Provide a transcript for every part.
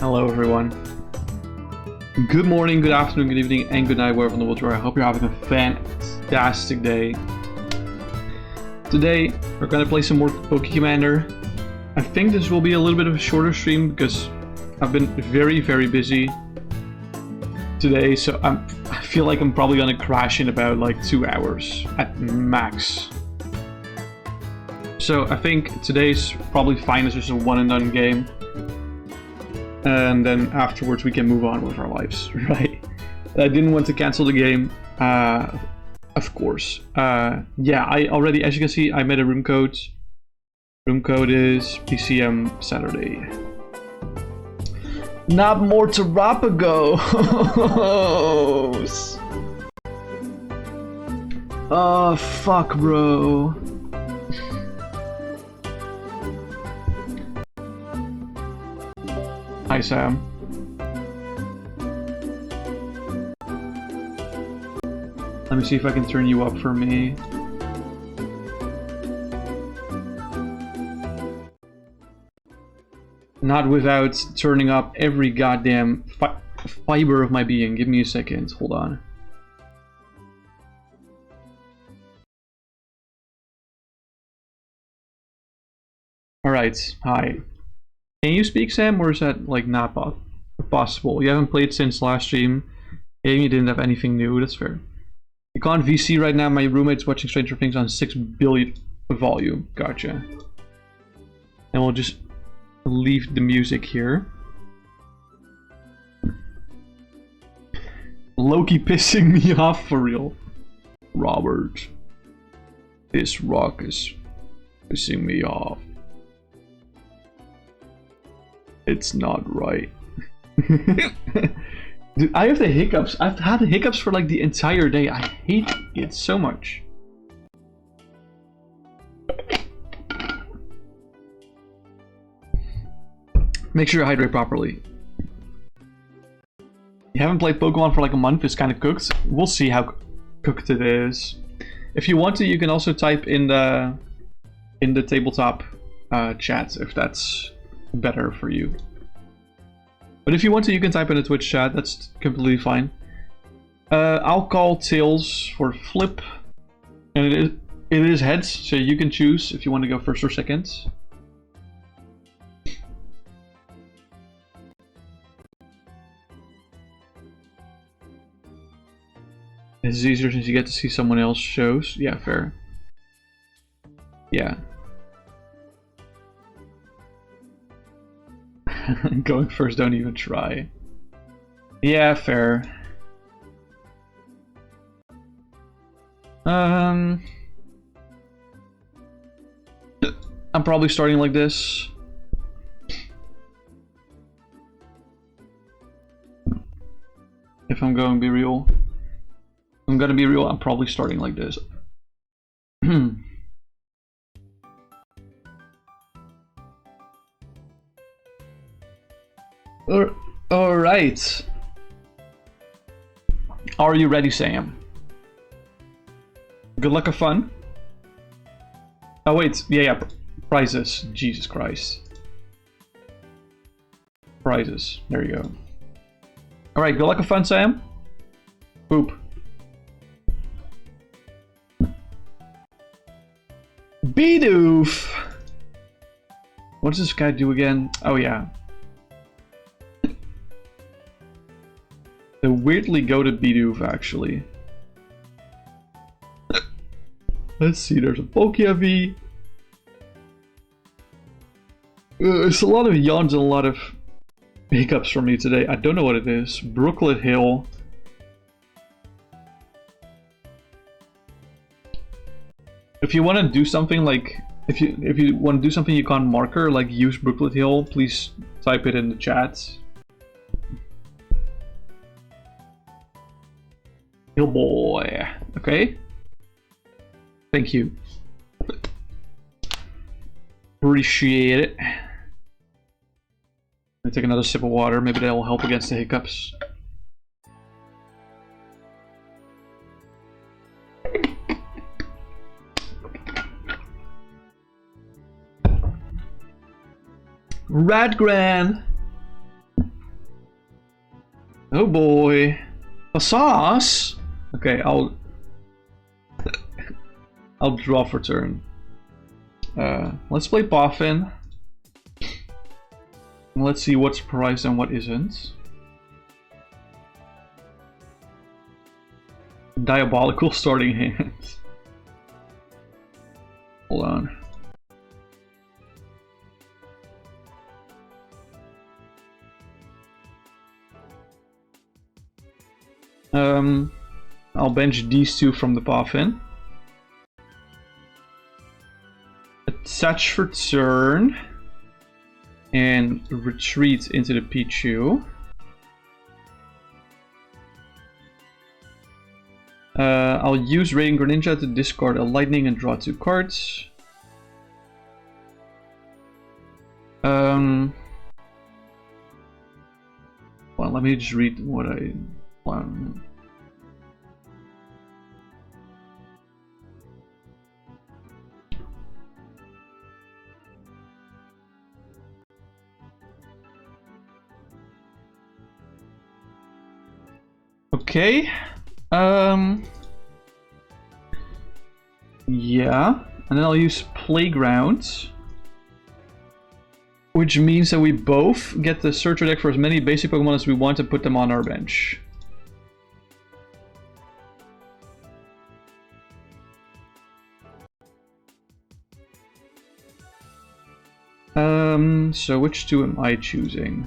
Hello everyone. Good morning, good afternoon, good evening, and good night wherever in the world you are. I hope you're having a fantastic day. Today, we're gonna play some more Poké-Commander. I think this will be a little bit of a shorter stream because I've been very, very busy today, so I feel like I'm probably gonna crash in about like 2 hours at max. So I think today's probably fine as just a one and done game. And then afterwards we can move on with our lives, right? I didn't want to cancel the game, of course. Yeah, I already, as you can see, I made a room code. Room code is PCM Saturday. Not more Terapagos! Oh, fuck, bro. Hi, Sam. Let me see if I can turn you up for me. Not without turning up every goddamn fiber of my being. Give me a second. Hold on. Alright, hi. Can you speak, Sam, or is that like not possible? You haven't played since last stream, and you didn't have anything new. That's fair. You can't VC right now. My roommate's watching Stranger Things on 6 billion volume. Gotcha. And we'll just leave the music here. Loki pissing me off for real. Robert, this rock is pissing me off. It's not right. Dude, I have the hiccups. I've had the hiccups for like the entire day. I hate it so much. Make sure you hydrate properly. You haven't played Pokemon for like a month. It's kind of cooked. We'll see how cooked it is. If you want to, you can also type in the tabletop chat if that's better for you. But if you want to, you can type in the Twitch chat. That's completely fine. I'll call tails for flip, and it is heads, so you can choose if you want to go first or second. It's easier since you get to see someone else shows. Yeah, fair. Yeah. Going first, don't even try. Yeah, fair. I'm probably starting like this. If I'm going to be real. I'm gonna be real, I'm probably starting like this. Alright. Are you ready, Sam? Good luck, have fun. Oh wait, yeah, prizes. Jesus Christ. Prizes, there you go. Alright, good luck, have fun, Sam. Boop. Bidoof! What does this guy do again? Oh yeah. They weirdly go to Bidoof actually. Let's see, there's a Poké-V. It's a lot of yawns and a lot of hiccups for me today. I don't know what it is. Brooklet Hill. If you want to do something like, if you want to do something you can't marker, like use Brooklet Hill, please type it in the chat. Hill boy, okay? Thank you. Appreciate it. Let me take another sip of water. Maybe that will help against the hiccups. Radgran! Oh boy. A sauce? Okay, I'll draw for turn. Let's play Poffin. Let's see what's prized and what isn't. Diabolical starting hand. Hold on. I'll bench these two from the Poffin. Attach for turn. And retreat into the Pichu. I'll use Radiant Greninja to discard a Lightning and draw 2 cards. Well, let me just read what I want. Okay. Yeah. And then I'll use Playground. Which means that we both get the searcher deck for as many basic Pokemon as we want and put them on our bench. So which two am I choosing?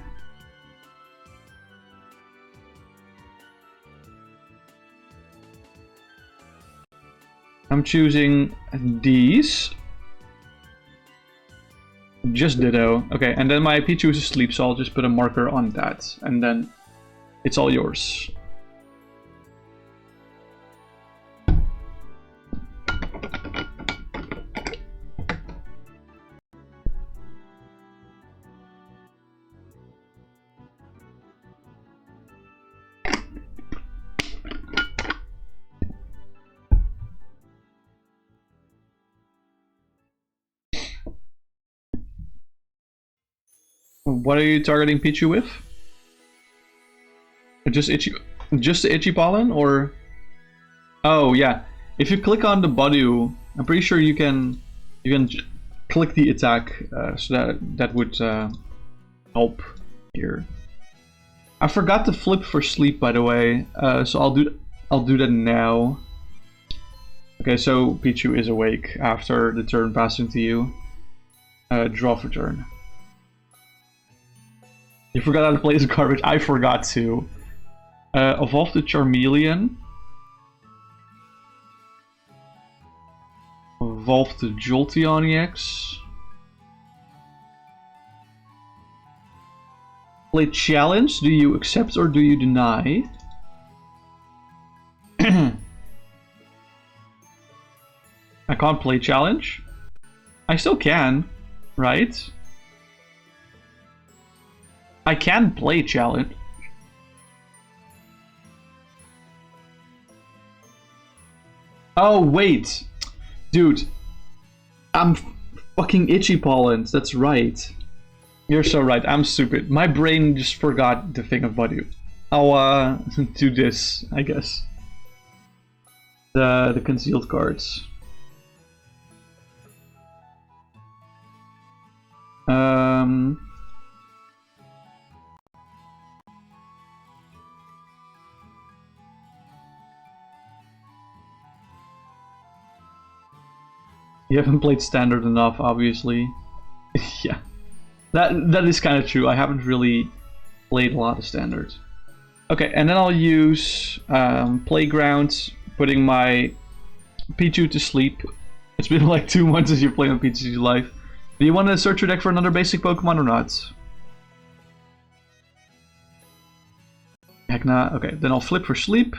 I'm choosing these. Just Ditto. Okay, and then my Pichu is asleep, so I'll just put a marker on that. And then it's all yours. What are you targeting Pichu with? Just the Itchy Pollen, or? Oh yeah. If you click on the Badu, I'm pretty sure you can click the attack, so that would help here. I forgot to flip for sleep, by the way, so I'll do that now. Okay, so Pichu is awake after the turn passing to you. Draw for turn. You forgot how to play this garbage. I forgot to. Evolve the Charmeleon. Evolve the Jolteon EX. Play challenge. Do you accept or do you deny? I can't play challenge. I still can, right? I can play challenge. Oh wait, dude, I'm fucking Itchy Pollens. That's right. You're so right. I'm stupid. My brain just forgot the thing of Badu. I'll do this, I guess. The concealed cards. You haven't played Standard enough, obviously. Yeah, that is kind of true. I haven't really played a lot of Standard. Okay, and then I'll use Playground, putting my Pichu to sleep. It's been like 2 months since you played on Pichu's life. Do you want to search your deck for another basic Pokemon or not? Heck nah. Okay, then I'll flip for sleep.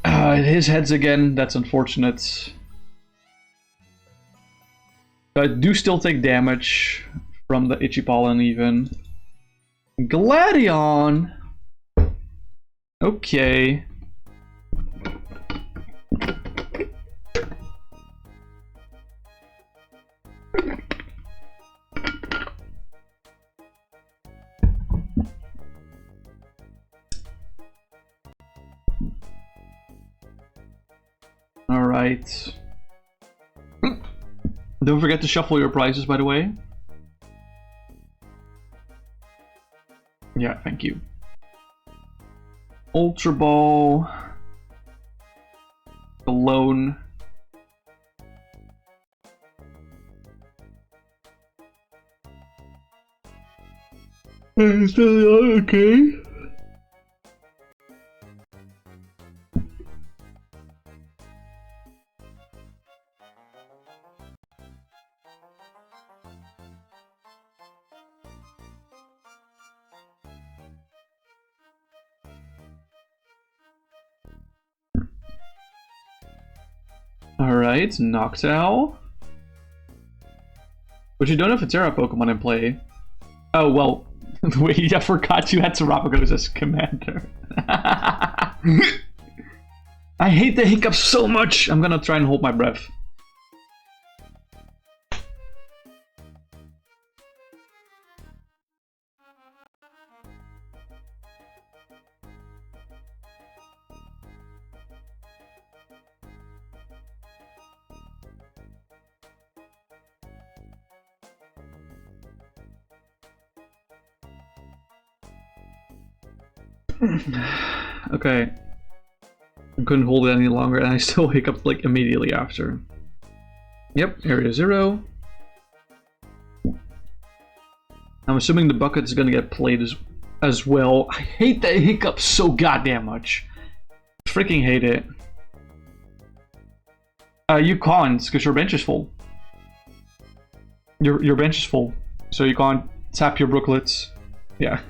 His heads again. That's unfortunate. I do still take damage from the Itchy Pollen even. Gladion! Okay. Alright. Don't forget to shuffle your prizes, by the way. Yeah, thank you. Ultra Ball. Alone. Okay. Alright, Noctowl. But you don't have a Terra Pokemon in play. Oh, well. Wait, I forgot you had Terapagos as commander. I hate the hiccups so much! I'm gonna try and hold my breath. Okay. I couldn't hold it any longer and I still hiccuped like immediately after. Yep, area 0. I'm assuming the bucket is gonna get played as well. I hate that hiccup so goddamn much. Freaking hate it. You can't, because your bench is full. Your bench is full, so you can't tap your brooklets. Yeah.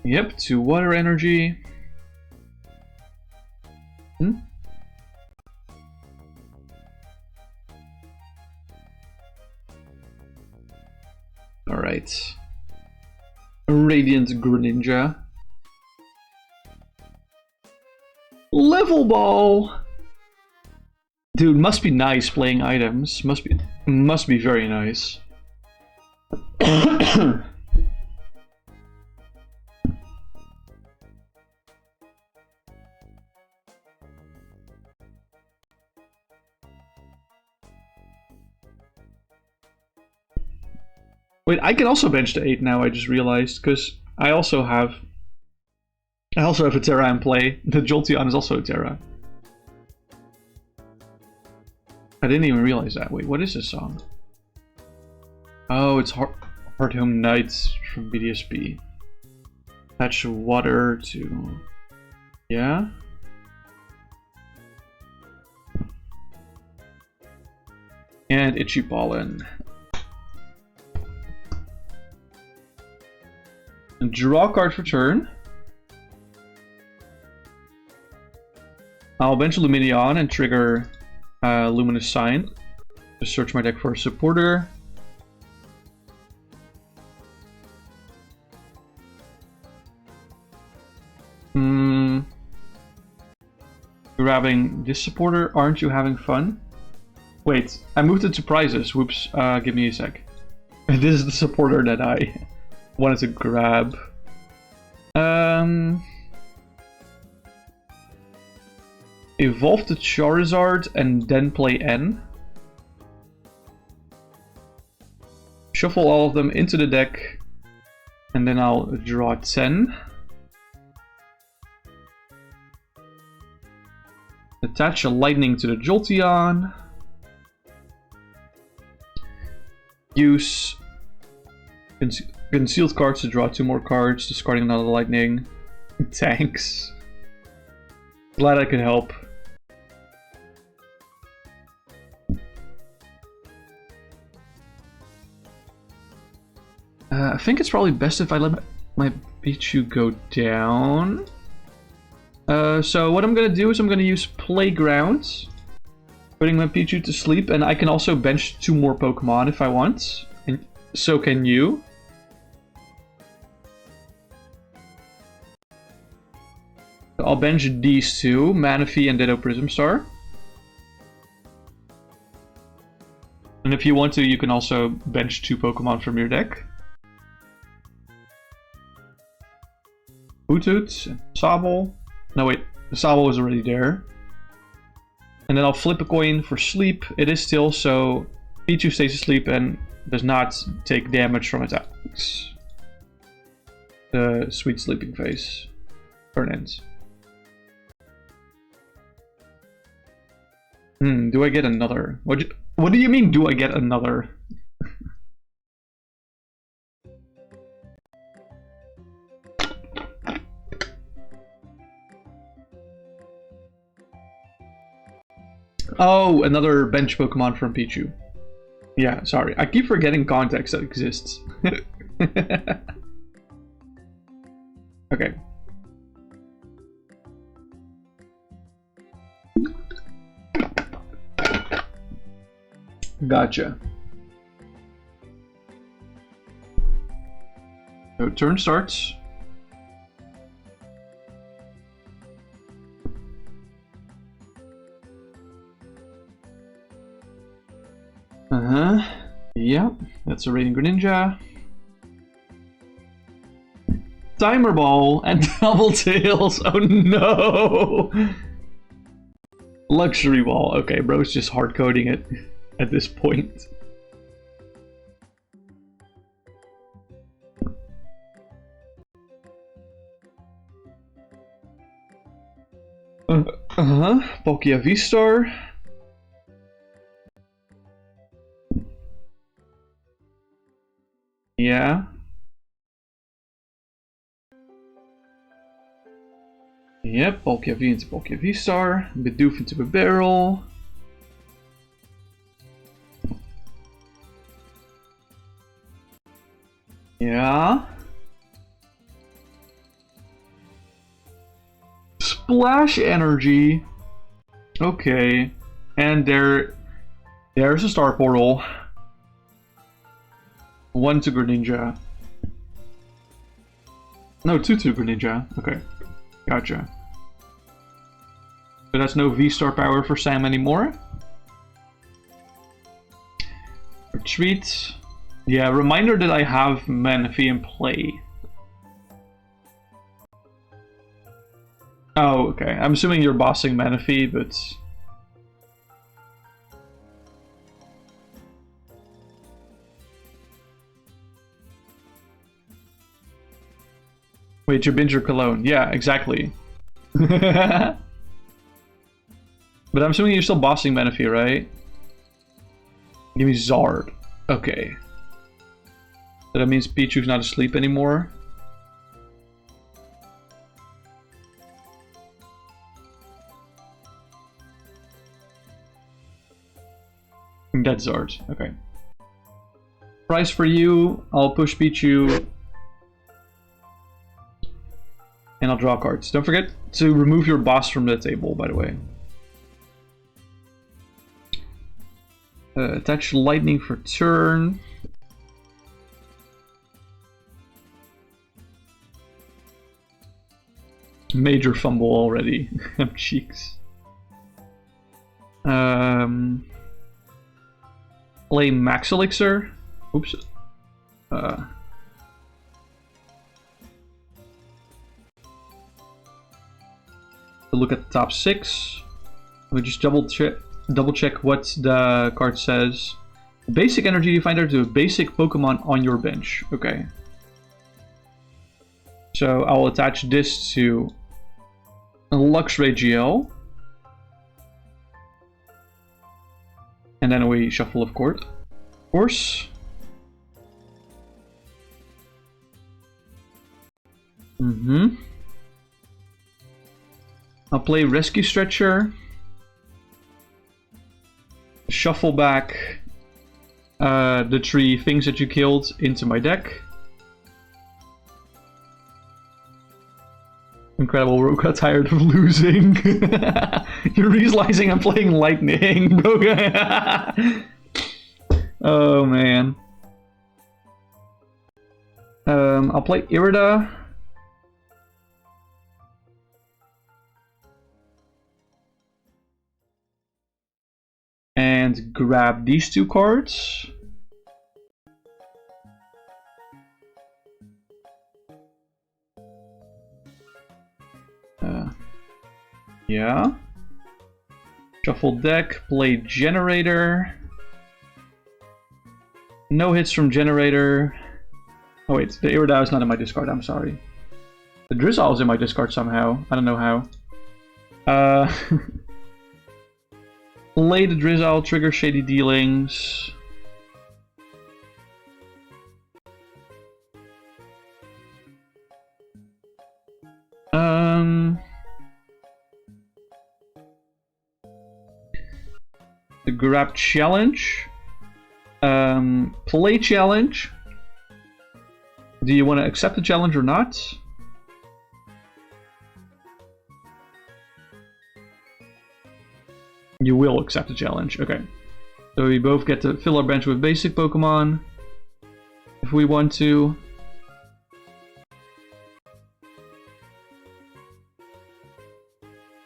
Yep, 2 water energy. Alright. Radiant Greninja. Level Ball! Dude, must be nice playing items. Must be very nice. Wait, I can also bench to 8 now, I just realized, because I also have a Terra in play. The Jolteon is also a Terra. I didn't even realize that. Wait, what is this song? Oh, it's Hard Home Nights from BDSP. Patch water to... Yeah? And Itchy Pollen. Draw a card for turn. I'll bench Lumineon and trigger Luminous Sign. Just search my deck for a supporter. Grabbing this supporter. Aren't you having fun? Wait, I moved it to prizes. Whoops. Give me a sec. This is the supporter that I wanted to grab. Evolve the Charizard and then play N. Shuffle all of them into the deck. And then I'll draw 10. Attach a lightning to the Jolteon. Use concealed cards to draw 2 more cards, discarding another lightning. Thanks. Glad I could help. I think it's probably best if I let my Pichu go down. So what I'm gonna do is I'm gonna use Playground, putting my Pichu to sleep, and I can also bench 2 more Pokemon if I want, and so can you. I'll bench these two, Manaphy and Ditto Prism Star. And if you want to, you can also bench 2 Pokemon from your deck. Hoothoot, Sobble. No wait, the Sobble was already there. And then I'll flip a coin for sleep. It is still, so Pichu stays asleep and does not take damage from attacks. The sweet sleeping phase. Turn ends. Do I get another? What do you mean, do I get another? Oh, another bench Pokemon from Pichu. Yeah, sorry. I keep forgetting context that exists. Okay. Gotcha. So turn starts. Yep, that's a Radiant Greninja. Timer Ball and Double Tails. Oh no! Luxury Ball. Okay, bro's just hard coding it at this point. Poké V-Star. Yeah. Yep, Poké V into Poké V-Star. Bidoof into a barrel. Yeah. Splash Energy. Okay. And there's a Star Portal. 1 to Greninja. No, 2 to Greninja. Okay. Gotcha. So that's no V-Star power for Sam anymore. Retreat. Yeah, reminder that I have Manaphy in play. Oh, okay. I'm assuming you're bossing Manaphy, but... Wait, Jabinja Cologne. Yeah, exactly. But I'm assuming you're still bossing Manaphy, right? Give me Zard. Okay. So that means Pichu's not asleep anymore. That's Zard. Okay. Price for you. I'll push Pichu. And I'll draw cards. Don't forget to remove your boss from the table, by the way. Attach lightning for turn. Major fumble already. Cheeks. Play Max Elixir. Oops. Look at the top 6. We just double check what the card says. Basic energy you find out to a basic Pokemon on your bench. Okay. So I'll attach this to Luxray GL. And then we shuffle, of course. I'll play Rescue Stretcher. Shuffle back the 3 things that you killed into my deck. Incredible, Ro got tired of losing. You're realizing I'm playing Lightning, bro. Oh man. I'll play Irida. and grab these 2 cards. Yeah. Shuffle deck, play generator. No hits from generator. Oh wait, the Iridao is not in my discard, I'm sorry. The Drizzle is in my discard somehow. I don't know how. Play the Drizzle, trigger Shady Dealings. The grab challenge. Play challenge. Do you want to accept the challenge or not? You will accept the challenge, okay. So we both get to fill our bench with basic Pokemon. If we want to.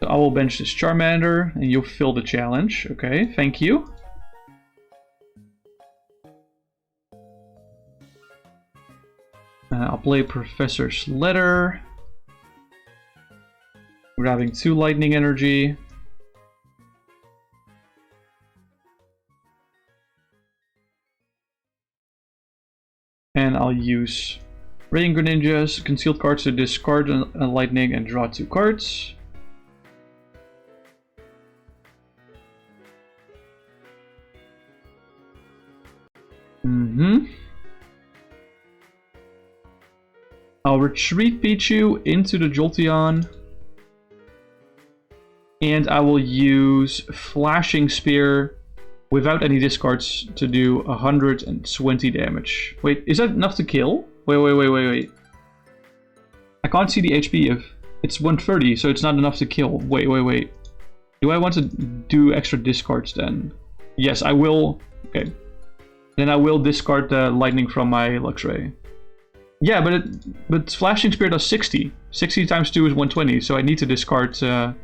So I will bench this Charmander, and you'll fill the challenge. Okay, thank you. I'll play Professor's Letter. Grabbing 2 Lightning Energy. And I'll use Rain Greninjas, concealed cards to discard a Lightning and draw 2 cards. I'll retreat Pichu into the Jolteon. And I will use Flashing Spear without any discards to do 120 damage. Wait, is that enough to kill? Wait. I can't see the HP if it's 130, so it's not enough to kill. Wait. Do I want to do extra discards then? Yes, I will. Okay. Then I will discard the lightning from my Luxray. Yeah, but Flashing Spear does 60. 60 times 2 is 120, so I need to discard. The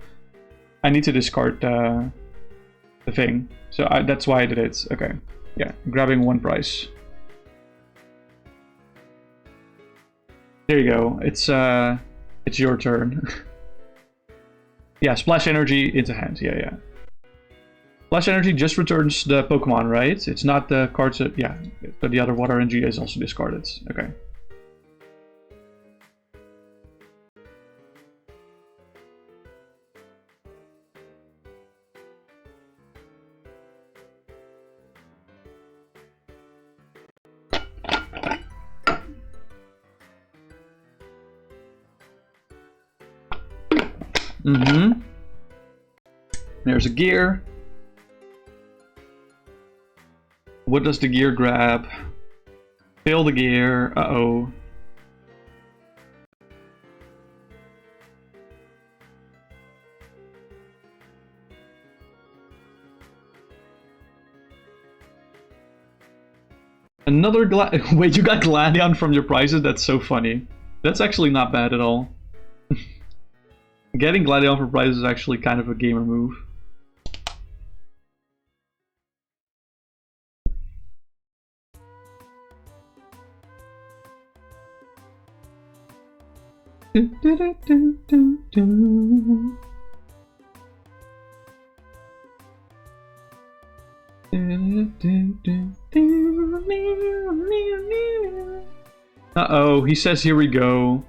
thing. So that's why I did it. Okay. Yeah, grabbing 1 price. There you go. It's your turn. Yeah, Splash Energy into hand. Yeah. Splash Energy just returns the Pokemon, right? It's not the cards that... Yeah, but the other Water Energy is also discarded. Okay. There's a gear. What does the gear grab? Fail the gear. Uh-oh. Another Wait, you got Gladion from your prizes? That's so funny. That's actually not bad at all. Getting Gladion for prizes is actually kind of a gamer move. Uh-oh, he says here we go.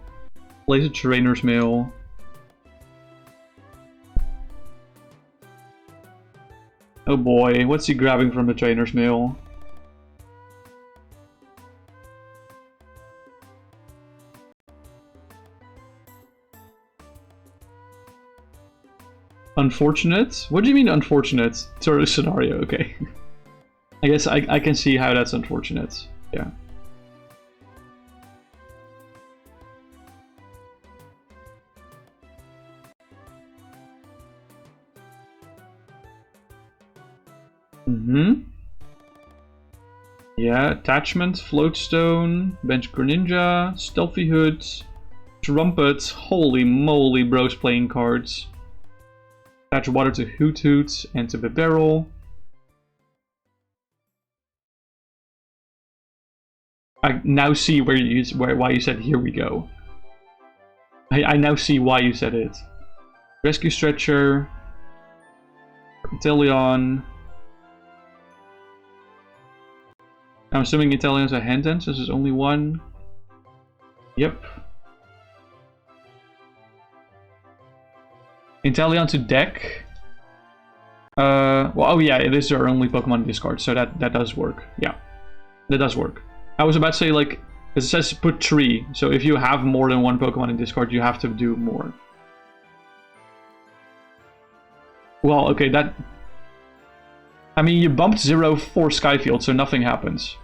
Plays a Trainer's Mail. Oh boy, what's he grabbing from the Trainer's Mail? Unfortunate? What do you mean unfortunate? Sort of scenario, okay. I guess I can see how that's unfortunate. Yeah. Yeah, Attachment, Floatstone, Bench Greninja, Stealthy Hood, Trumpet. Holy moly, bro's playing cards. Attach Water to Hoot Hoot and to Bibarel. I now see why you said here we go. I now see why you said it. Rescue Stretcher. Inteleon. I'm assuming Inteleon's a hand dance, so there's only one. Yep. Inteleon to deck. Well, oh yeah, it is our only Pokemon discard, so that does work. Yeah, that does work. I was about to say, like, it says put 3, so if you have more than one Pokemon in discard, you have to do more. Well, okay, that... I mean, you bumped 0 for Skyfield, so nothing happens.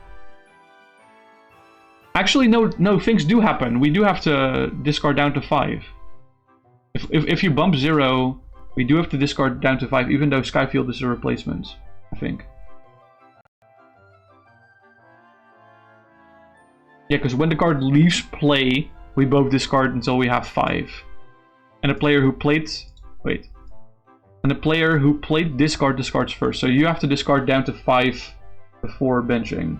Actually, no, things do happen. We do have to discard down to 5. If you bump 0, we do have to discard down to 5, even though Skyfield is a replacement, I think. Yeah, because when the card leaves play, we both discard until we have 5. And the player who played... Wait. And the player who played discard discards first. So you have to discard down to 5 before benching.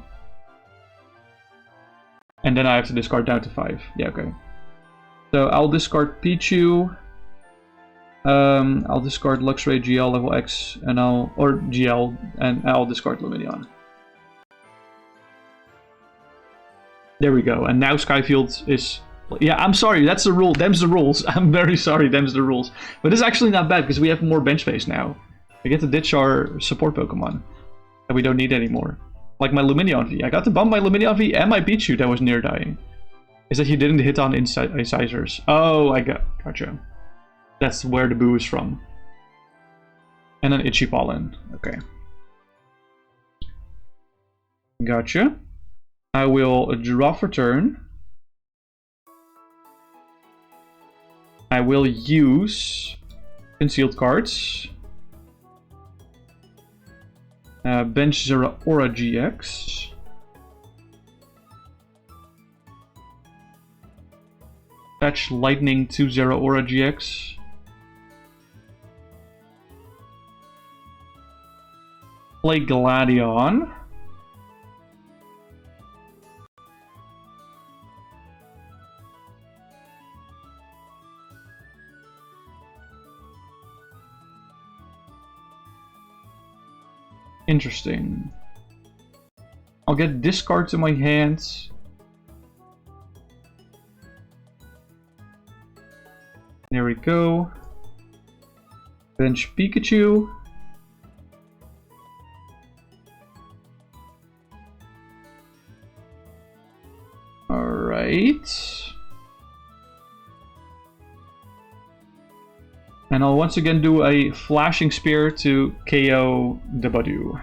And then I have to discard down to 5. Yeah, okay. So I'll discard Pichu. I'll discard Luxray GL level X and or GL, and I'll discard Lumineon. There we go. And now Skyfield is... Yeah, I'm sorry, that's the rule. Them's the rules. I'm very sorry, them's the rules. But it's actually not bad because we have more bench space now. We get to ditch our support Pokemon that we don't need anymore. Like my Lumineon V. I got to bump my Lumineon V and my Pichu that was near dying. Is that you didn't hit on incisors. Oh, gotcha. That's where the boo is from. And an Itchy Pollen. Okay. Gotcha. I will draw for turn. I will use concealed cards. Bench Zeraora GX. Fetch Lightning to Zeraora GX. Play Gladion. Interesting. I'll get this card to my hands. There we go. Bench Pikachu. Alright. And I'll once again do a Flashing Spear to KO the Badoo.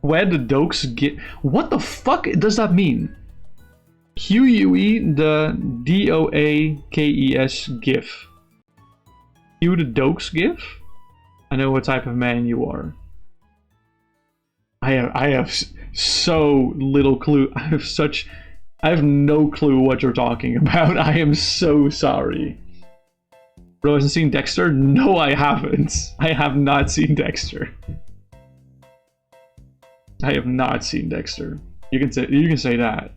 Where the dokes get... What the fuck does that mean? QUE the DOAKES GIF. Q the dokes GIF? I know what type of man you are. I have so little clue. I have no clue what you're talking about. I am so sorry. Bro, hasn't seen Dexter? No, I haven't. I have not seen Dexter. I have not seen Dexter. You can say that.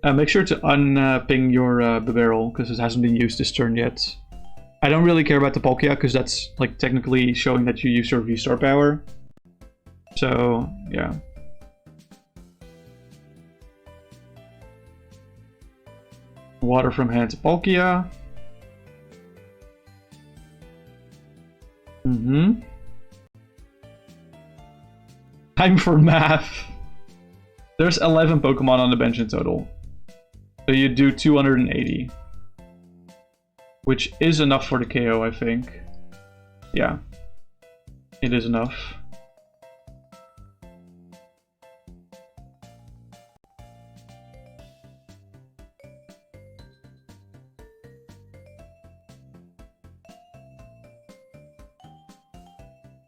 Make sure to unping your Bibarel because it hasn't been used this turn yet. I don't really care about the Palkia because that's like technically showing that you use your V-Star power. So, yeah. Water from hand to Palkia. Time for math. There's 11 Pokemon on the bench in total. So you do 280. Which is enough for the KO, I think. Yeah. It is enough.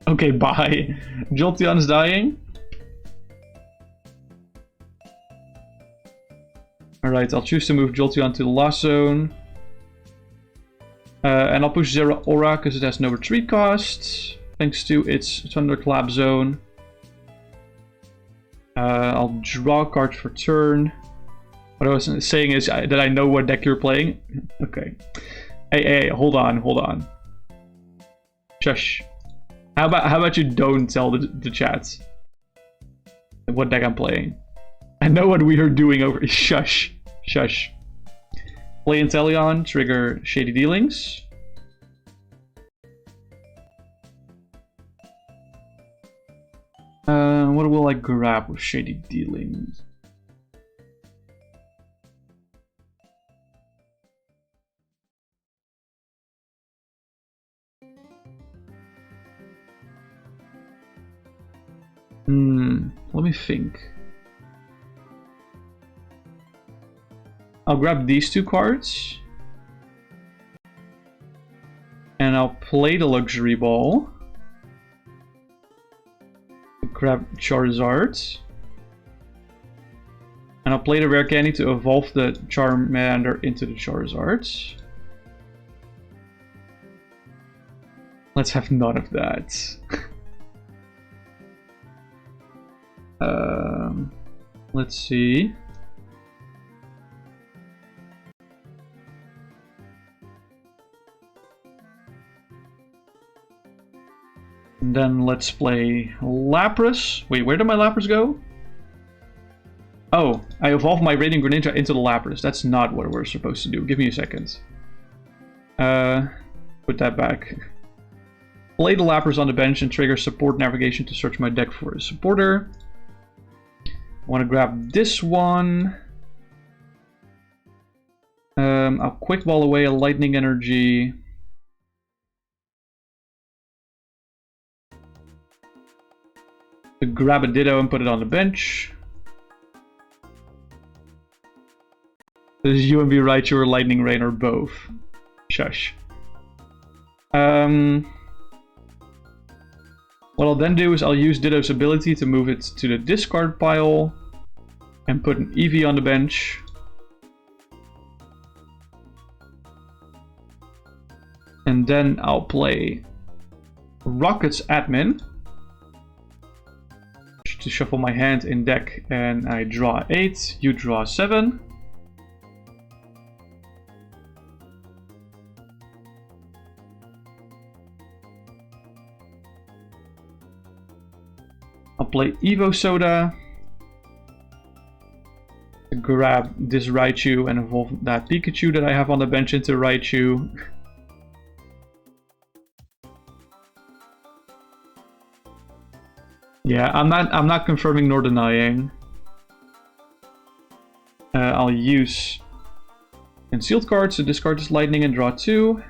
Okay, bye. Jolteon's dying. Alright, I'll choose to move Jolteon to the last zone. And I'll push Zero Aura because it has no retreat cost, thanks to its Thunderclap zone. I'll draw a card for turn. What I was saying is that I know what deck you're playing. Okay. Hey, hold on. Shush. How about you don't tell the chat what deck I'm playing? I know what we are doing over. Shush. Play Inteleon, trigger Shady Dealings. What will I grab with Shady Dealings? Let me think. I'll grab these two cards. And I'll play the Luxury Ball. Grab Charizard. And I'll play the Rare Candy to evolve the Charmander into the Charizard. Let's have none of that. Let's see. And then let's play Lapras. Wait, where did my Lapras go? Oh, I evolved my Radiant Greninja into the Lapras. That's not what we're supposed to do. Give me a second. Put that back. Play the Lapras on the bench and trigger support navigation to search my deck for a supporter. I want to grab this one. I'll quick ball away a Lightning Energy. Grab a Ditto and put it on the bench. Does UMB Raichu or Lightning Rain or both? Shush. What I'll then do is I'll use Ditto's ability to move it to the discard pile and put an Eevee on the bench. And then I'll play Rocket's Admin to shuffle my hand in deck, and I draw 8, you draw 7. I'll play Evo Soda to grab this Raichu and evolve that Pikachu that I have on the bench into Raichu. Yeah, I'm not confirming nor denying. I'll use concealed cards to discard this Lightning and draw 2.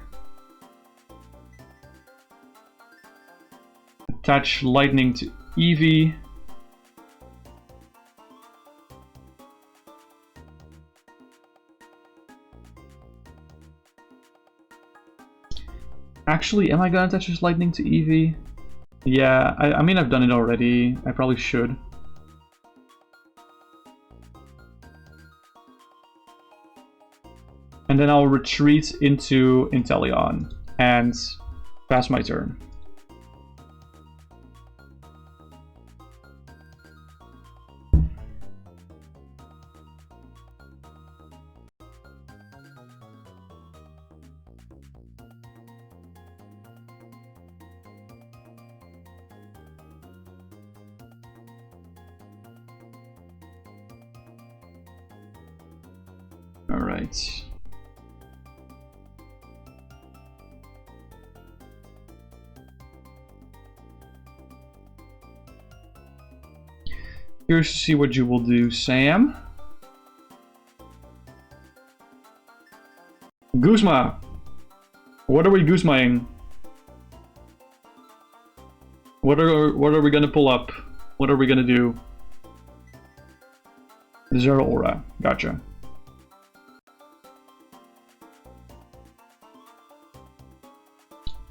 Attach Lightning to Eevee. Actually, am I gonna attach this Lightning to Eevee? Yeah, I mean I've done it already. I probably should. And then I'll retreat into Inteleon and pass my turn. Alright. Curious to see what you will do, Sam. Guzma! What are we Guzmaing? What are we gonna pull up? What are we gonna do? Zero Aura. Gotcha.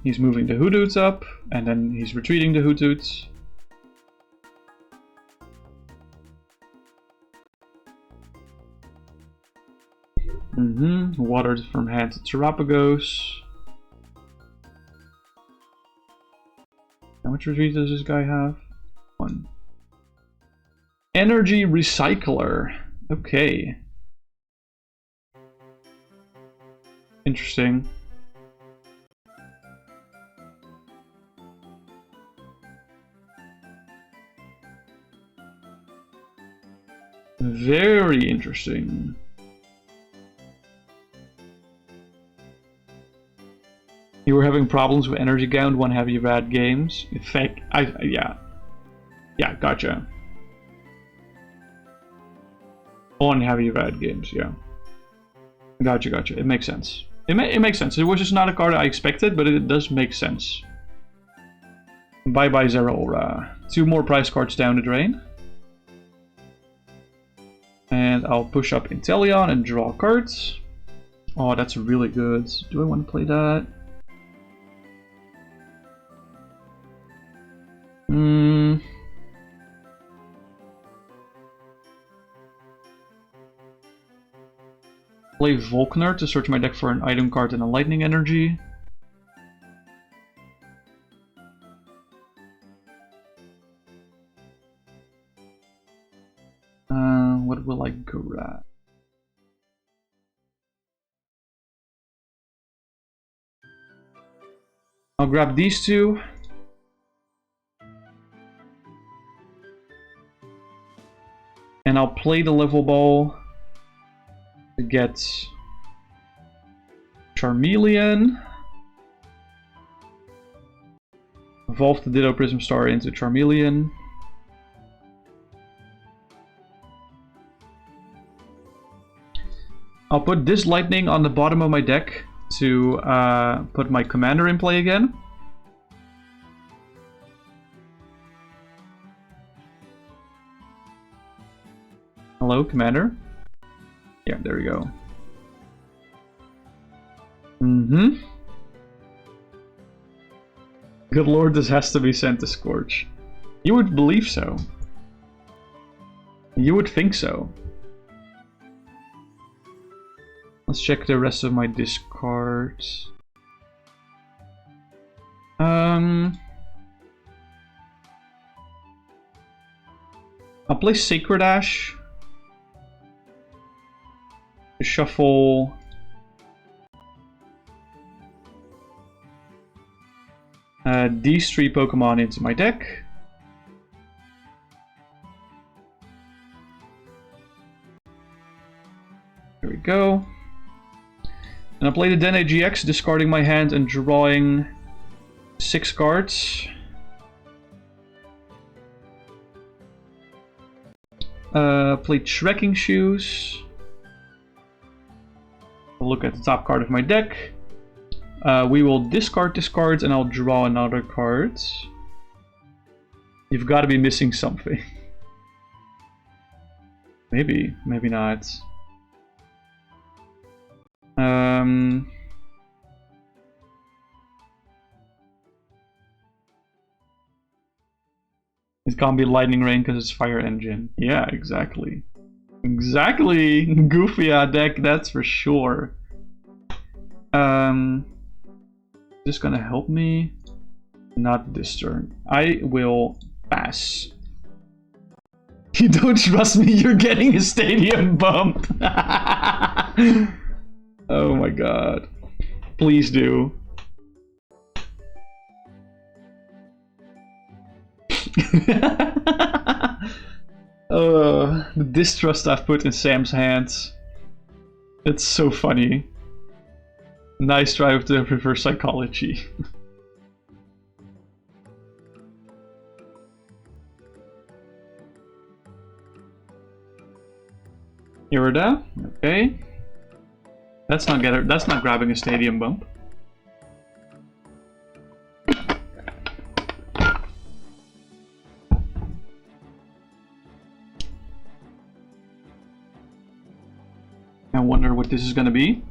He's moving the Hootoots up, and then he's retreating the Hootoots. Water from hand to Terapagos. How much retreat does this guy have? 1. Energy Recycler. Okay. Interesting. Very interesting. You were having problems with Energy Gaunt, one have you had games? In fact, yeah. Yeah, gotcha. On have you had games, yeah. Gotcha. It makes sense. It makes sense. It was just not a card I expected, but it does make sense. Bye-bye Zeraora. 2 more prize cards down the drain. And I'll push up Inteleon and draw cards. Oh, that's really good. Do I want to play that? Play Volkner to search my deck for an item card and a lightning energy. What will I grab? I'll grab these 2. And I'll play the level ball to get Charmeleon. Evolve the Ditto Prism Star into Charmeleon. I'll put this lightning on the bottom of my deck to put my commander in play again. Hello, commander. Yeah, there we go. Good lord, this has to be sent to Scorch. You would believe so. You would think so. Let's check the rest of my discards. I'll play Sacred Ash. Shuffle these 3 Pokemon into my deck. There we go. And I'll play the Dene GX, discarding my hand and drawing 6 cards. Play Trekking Shoes. I'll look at the top card of my deck. We will discard this card and I'll draw another card. You've got to be missing something. Maybe, maybe not. It can't be Lightning Rain because it's Fire Engine. Yeah, exactly. Exactly! Goofy deck, that's for sure. This gonna help me? Not this turn. I will pass. You don't trust me, you're getting a stadium bump! Oh my god. Please do. The distrust I've put in Sam's hands. It's so funny. Nice try with the reverse psychology. Irida, okay. That's not grabbing a stadium bump. I wonder what this is gonna be.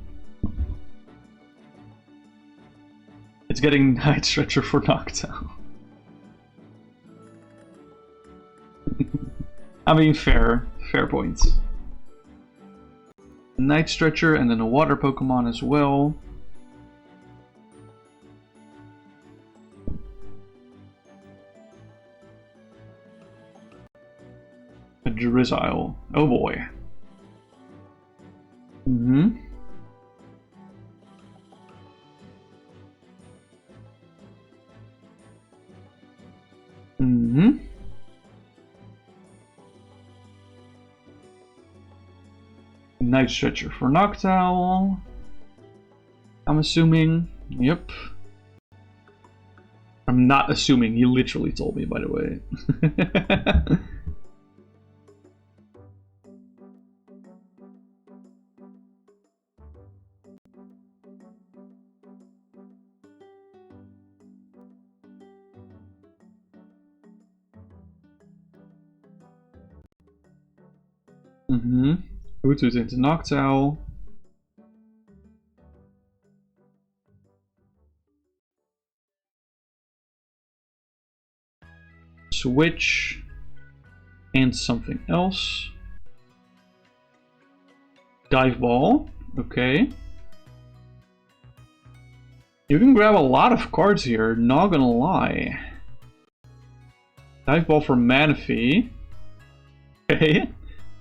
It's getting Night Stretcher for knockdown. I mean, fair points. Night Stretcher, and then a water Pokemon as well. A Drizzile. Oh boy. Mm-hmm. Mm-hmm. Night Stretcher for Noctowl. I'm assuming. Yep. I'm not assuming. He literally told me, by the way. Mm-hmm. Hoothoot into Noctowl. Switch. And something else. Dive Ball. Okay. You can grab a lot of cards here, not gonna lie. Dive Ball for Manaphy. Okay.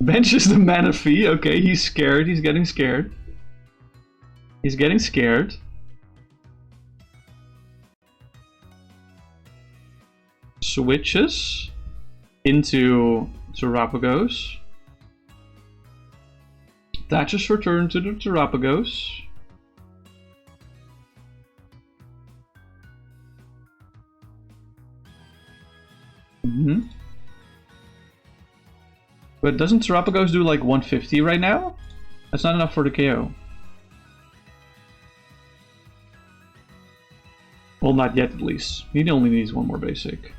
Benches the Manaphy. Okay, he's scared. He's getting scared. He's getting scared. Switches into Terapagos. Attaches return to the Terapagos. Mm-hmm. But doesn't Terapagos do like 150 right now? That's not enough for the KO. Well, not yet at least. He only needs one more basic.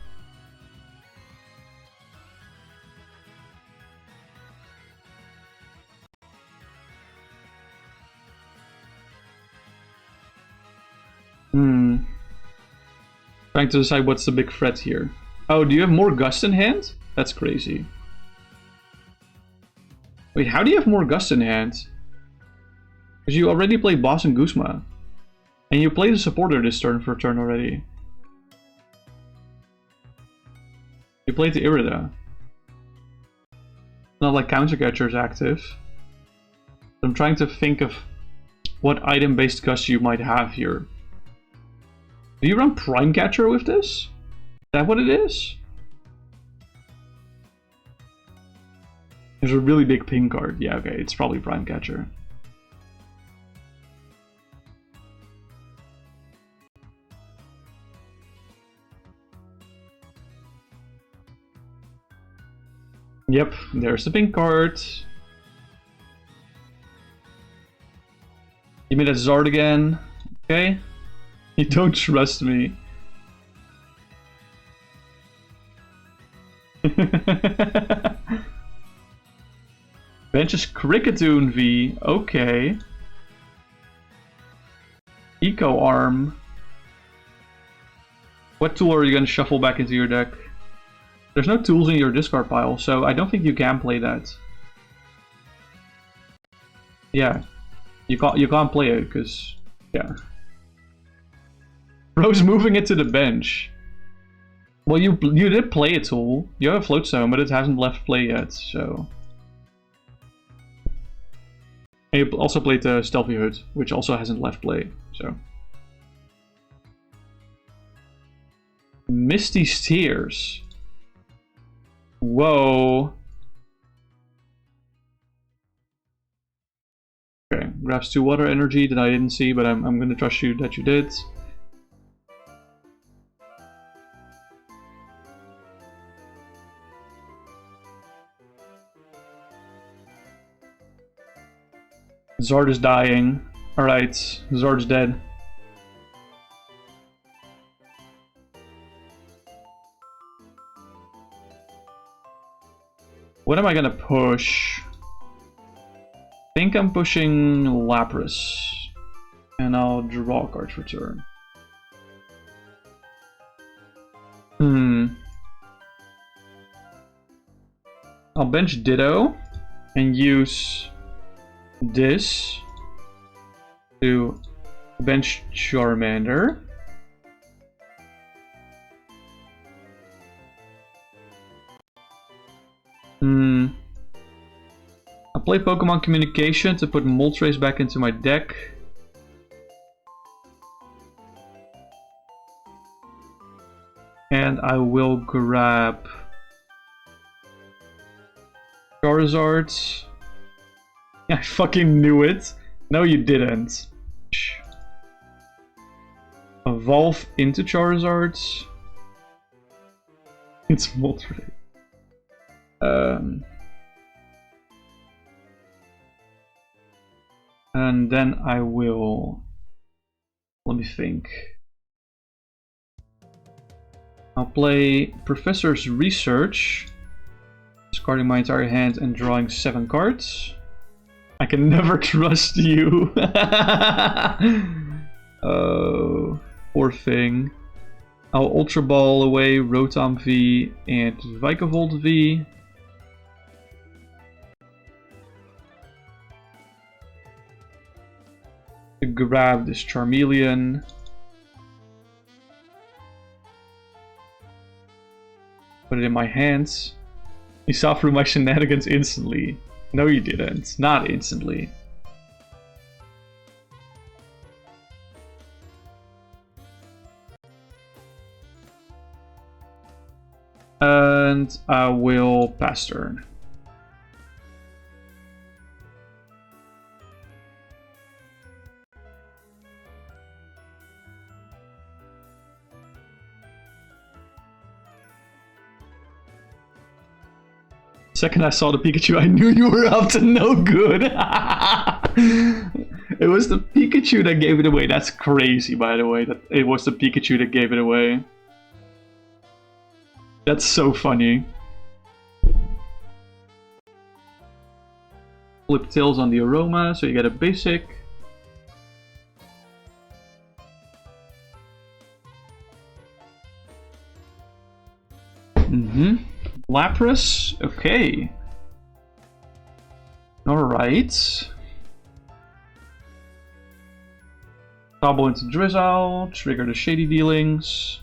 Trying to decide what's the big threat here. Oh, do you have more Gust in hand? That's crazy. Wait, how do you have more Gust in hand? Because you already played Boss and Guzma. And you played a supporter this turn for a turn already. You played the Irida. Not like Countercatcher is active. I'm trying to think of what item-based Gust you might have here. Do you run Prime Catcher with this? Is that what it is? There's a really big pink card. Yeah, okay, it's probably Prime Catcher. Yep, there's the pink card. Give me that Zard again. Okay. You don't trust me. Benches Kricketune V. Okay. Eco Arm. What tool are you going to shuffle back into your deck? There's no tools in your discard pile, so I don't think you can play that. Yeah. You can't play it, because... yeah. Bro's moving it to the bench. Well, you did play a tool. You have a Float Stone, but it hasn't left play yet, so... And you also played the Stealthy Hood, which also hasn't left play, so... Misty's Tears. Whoa. Okay, grabs 2 water energy that I didn't see, but I'm gonna trust you that you did. Zard is dying. Alright, Zard's dead. What am I gonna push? I think I'm pushing Lapras. And I'll draw a card for turn. I'll bench Ditto and use this to bench Charmander. I'll play Pokemon Communication to put Moltres back into my deck. And I will grab Charizard. I fucking knew it. No, you didn't. Evolve into Charizard. It's Moltres. And then I will... Let me think. I'll play Professor's Research. Discarding my entire hand and drawing 7 cards. I can never trust you. Oh, poor thing. I'll Ultra Ball away Rotom V and Vikavolt V. To grab this Charmeleon. Put it in my hands. You saw through my shenanigans instantly. No, you didn't. Not instantly. And I will pass turn. Second I saw the Pikachu, I knew you were up to no good. It was the Pikachu that gave it away. That's crazy, by the way, that it was the Pikachu that gave it away. That's so funny. Flip tails on the Aroma, so you get a basic. Lapras, okay. Alright. Tobble into Drizzle, trigger the Shady Dealings.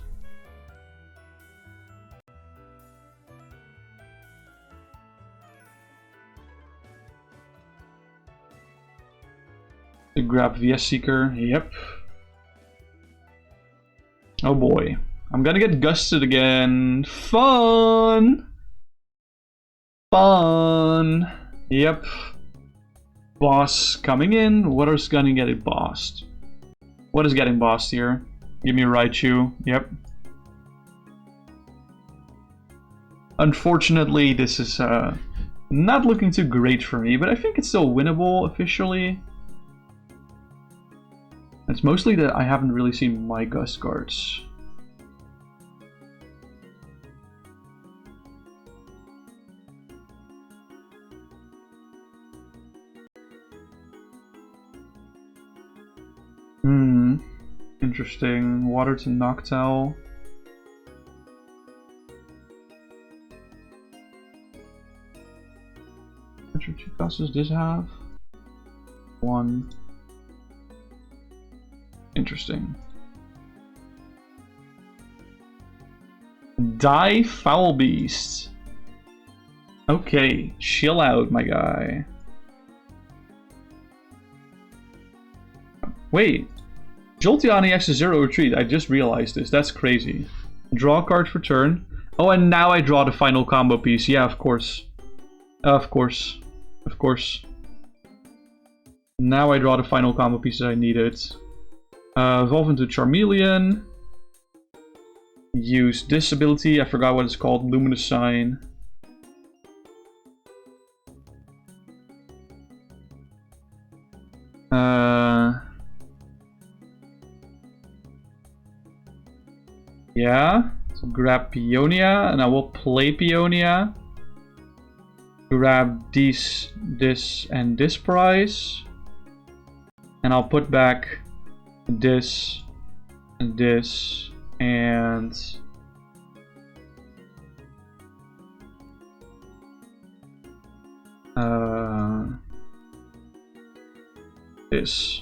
To grab VS Seeker, yep. Oh boy. I'm gonna get gusted again. Fun! Fun! Yep. Boss coming in. What is gonna get it bossed? What is getting bossed here? Give me a Raichu. Yep. Unfortunately, this is not looking too great for me, but I think it's still winnable officially. It's mostly that I haven't really seen my Gust cards. Interesting. Water to Noctowl. Which cost does this have? 1. Interesting. Die Foul Beast. Okay, chill out, my guy. Wait. Jolteon EX is 0 retreat. I just realized this. That's crazy. Draw a card for turn. Oh, and now I draw the final combo piece. Yeah, of course. Of course. Of course. Now I draw the final combo pieces I needed. Evolve into Charmeleon. Use this ability. I forgot what it's called. Luminous Sign. Yeah, so grab Peonia, and I will play Peonia. Grab this, and this prize. And I'll put back this, and this, and... this.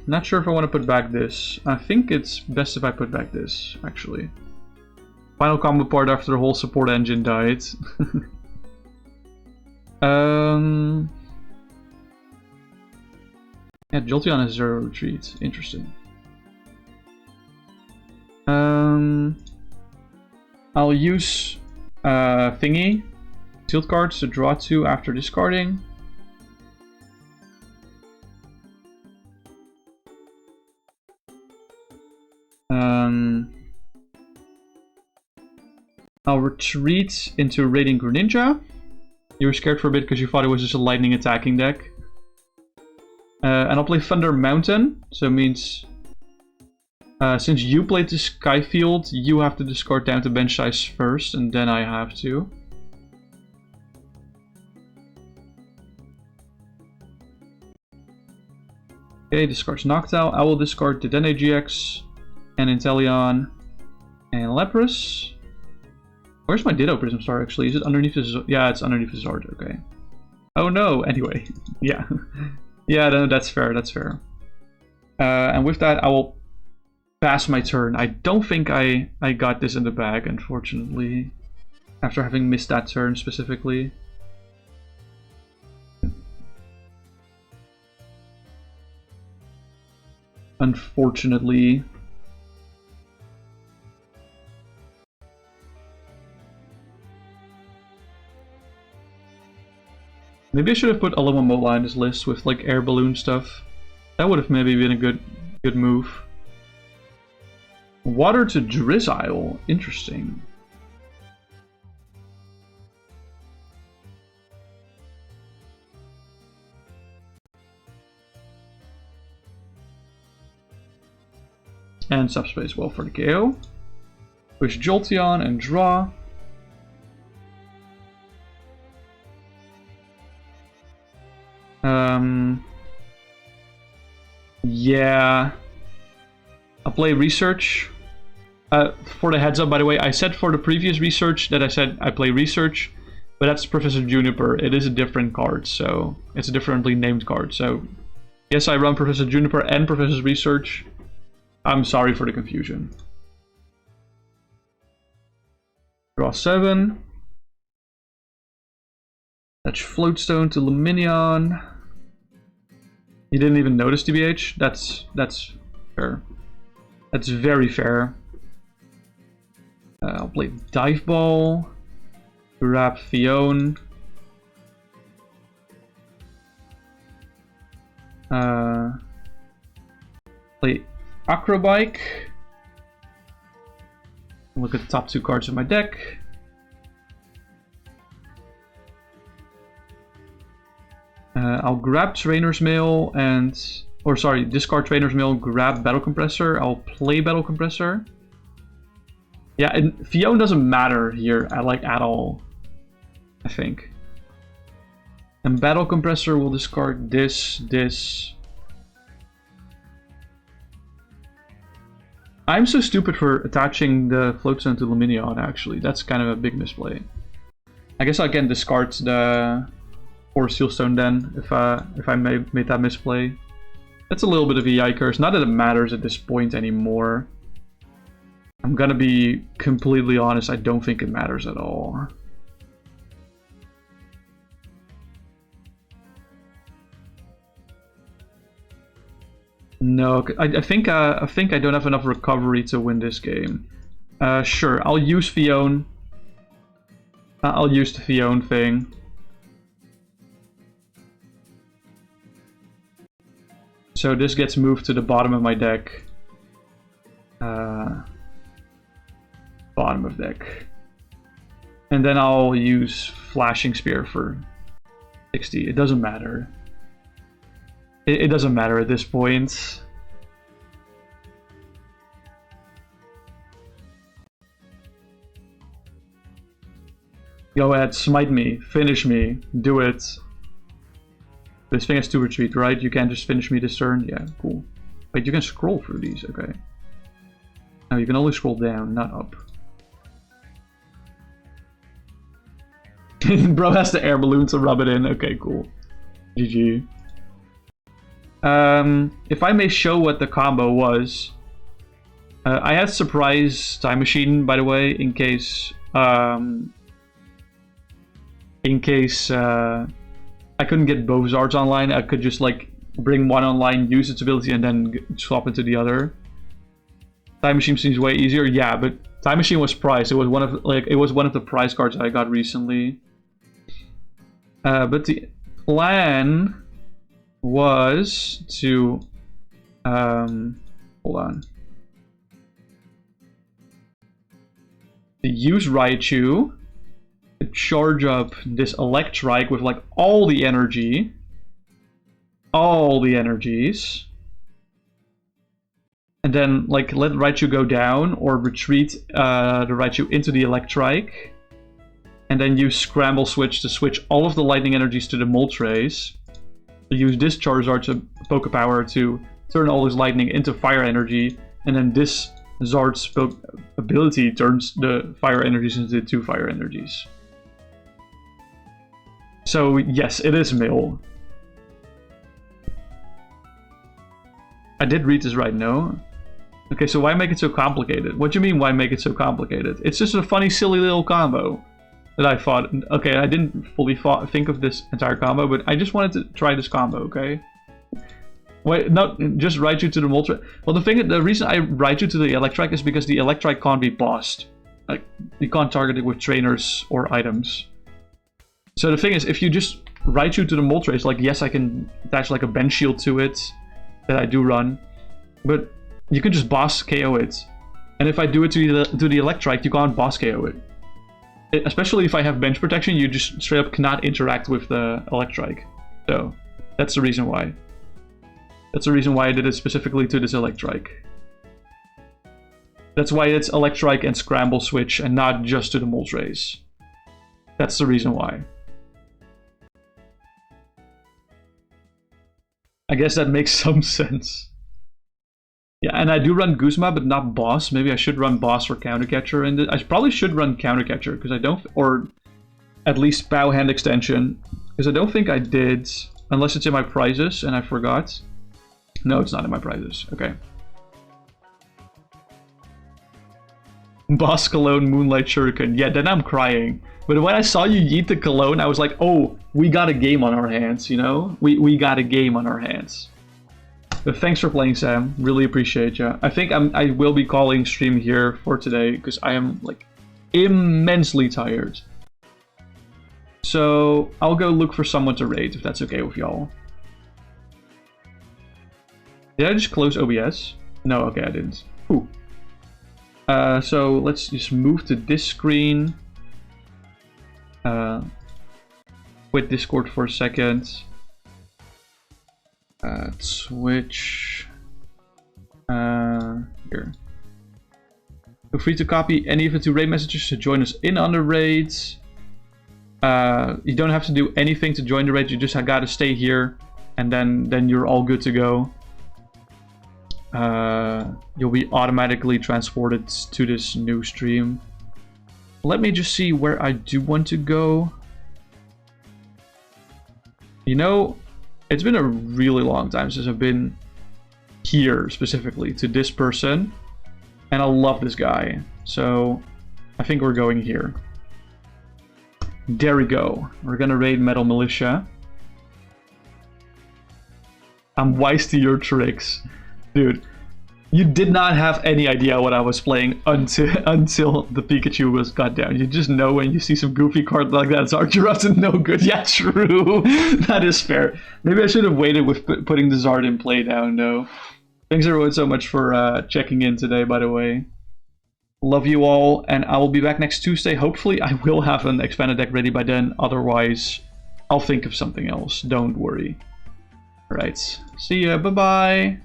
Not sure if I want to put back this. I think it's best if I put back this, actually. Final combo part after the whole support engine died. Yeah, Jolteon has 0 retreat. Interesting. I'll use Thingy, sealed cards to draw 2 after discarding. I'll retreat into Radiant Greninja. You were scared for a bit because you thought it was just a lightning attacking deck. And I'll play Thunder Mountain, so it means since you played the Sky Field, you have to discard down to bench size first, and then I have to. Okay, discards Noctowl. I will discard Dedenne GX, and Inteleon, and Lapras. Where's my Ditto Prism Star actually? Is it underneath his... Yeah, it's underneath his art, okay. Oh no, anyway. Yeah. Yeah, no, that's fair, that's fair. And with that, I will pass my turn. I don't think I got this in the bag, unfortunately. After having missed that turn specifically. Unfortunately. Maybe I should have put Alomomola in this list with like air balloon stuff. That would have maybe been a good move. Water to Drizzile, interesting. And subspace well for the KO. Push Jolteon and draw. Yeah. I'll play Research. For the heads up, by the way, I said for the previous Research that I said I play Research, but that's Professor Juniper. It is a different card, so it's a differently named card. So yes, I run Professor Juniper and Professor Research. I'm sorry for the confusion. Draw 7. That's Floatstone to Luminion. You didn't even notice TBH? That's fair. That's very fair. I'll play Dive Ball. Grab Fion. Play Acrobike. Look at the top 2 cards of my deck. I'll grab Trainer's Mail and... Or sorry, discard Trainer's Mail, grab Battle Compressor. I'll play Battle Compressor. Yeah, and Fion doesn't matter here at all, I think. And Battle Compressor will discard this. I'm so stupid for attaching the Floatstone to Luminion, actually. That's kind of a big misplay. I guess I can discard the... Or Sealstone then, if I made that misplay. That's a little bit of a yikers. Not that it matters at this point anymore. I'm gonna be completely honest, I don't think it matters at all. No, I think I don't have enough recovery to win this game. Sure, I'll use Fion. I'll use the Fion thing. So this gets moved to the bottom of my deck. Bottom of deck. And then I'll use Flashing Spear for 60. It doesn't matter. It doesn't matter at this point. Go ahead, smite me, finish me, do it. This thing has 2 retreat, right? You can't just finish me this turn? Yeah, cool. Wait, you can scroll through these, okay. No, you can only scroll down, not up. Bro has the air balloon to rub it in. Okay, cool. GG. If I may show what the combo was. I had surprise time machine, by the way, in case I couldn't get both Zards online. I could just like bring one online, use its ability, and then swap into the other. Time machine seems way easier, yeah, but time machine was prize. It was one of the prize cards I got recently. But the plan was to hold on. To use Raichu, to charge up this Electrike with like all the energy. All the energies. And then like let Raichu go down or retreat the Raichu into the Electrike. And then use Scramble Switch to switch all of the lightning energies to the Moltres. Use this Charizard to Poké Power to turn all this lightning into fire energy. And then this Zard's ability turns the fire energies into 2 fire energies. So yes, it is Mill. I did read this right, no? Okay, so why make it so complicated? What do you mean, why make it so complicated? It's just a funny, silly little combo that I thought. Okay, I didn't fully think of this entire combo, but I just wanted to try this combo, okay? Wait, no, just Raichu to the Moltres. Well, the reason I Raichu to the Electrike is because the Electrike can't be bossed. Like, you can't target it with trainers or items. So the thing is, if you just Raichu to the Moltres, like, yes, I can attach like a bench shield to it that I do run, but you can just boss KO it. And if I do it to the Electrike, you can't boss KO it. Especially if I have bench protection, you just straight up cannot interact with the Electrike. So that's the reason why. That's the reason why I did it specifically to this Electrike. That's why it's Electrike and Scramble Switch and not just to the Moltres. That's the reason why. I guess that makes some sense. Yeah, and I do run Guzma, but not Boss. Maybe I should run Boss or Countercatcher. And I probably should run Countercatcher, because I don't... Or at least Bow Hand Extension. Because I don't think I did, unless it's in my prizes and I forgot. No, it's not in my prizes. Okay. Boss Cologne, Moonlight Shuriken. Yeah, then I'm crying. But when I saw you yeet the Cologne, I was like, oh, we got a game on our hands, you know? We got a game on our hands. But thanks for playing, Sam. Really appreciate you. I think I will be calling stream here for today, because I am, like, immensely tired. So, I'll go look for someone to raid, if that's okay with y'all. Did I just close OBS? No, okay, I didn't. Ooh. So let's just move to this screen. Quit Discord for a second. Switch. Here. Feel free to copy any of the 2 raid messages to join us in on the raids. You don't have to do anything to join the raid. You just gotta stay here, and then you're all good to go. You'll be automatically transported to this new stream. Let me just see where I do want to go. You know, it's been a really long time since I've been here specifically to this person, and I love this guy, so I think we're going here. There we go. We're gonna raid Metal Militia. I'm wise to your tricks. Dude, you did not have any idea what I was playing until the Pikachu was got down. You just know when you see some goofy card like that, Zard, you're up to no good. Yeah, true. That is fair. Maybe I should have waited with putting the Zard in play down, though. Thanks everyone so much for checking in today, by the way. Love you all, and I will be back next Tuesday. Hopefully I will have an expanded deck ready by then. Otherwise, I'll think of something else. Don't worry. Alright, see ya. Bye-bye.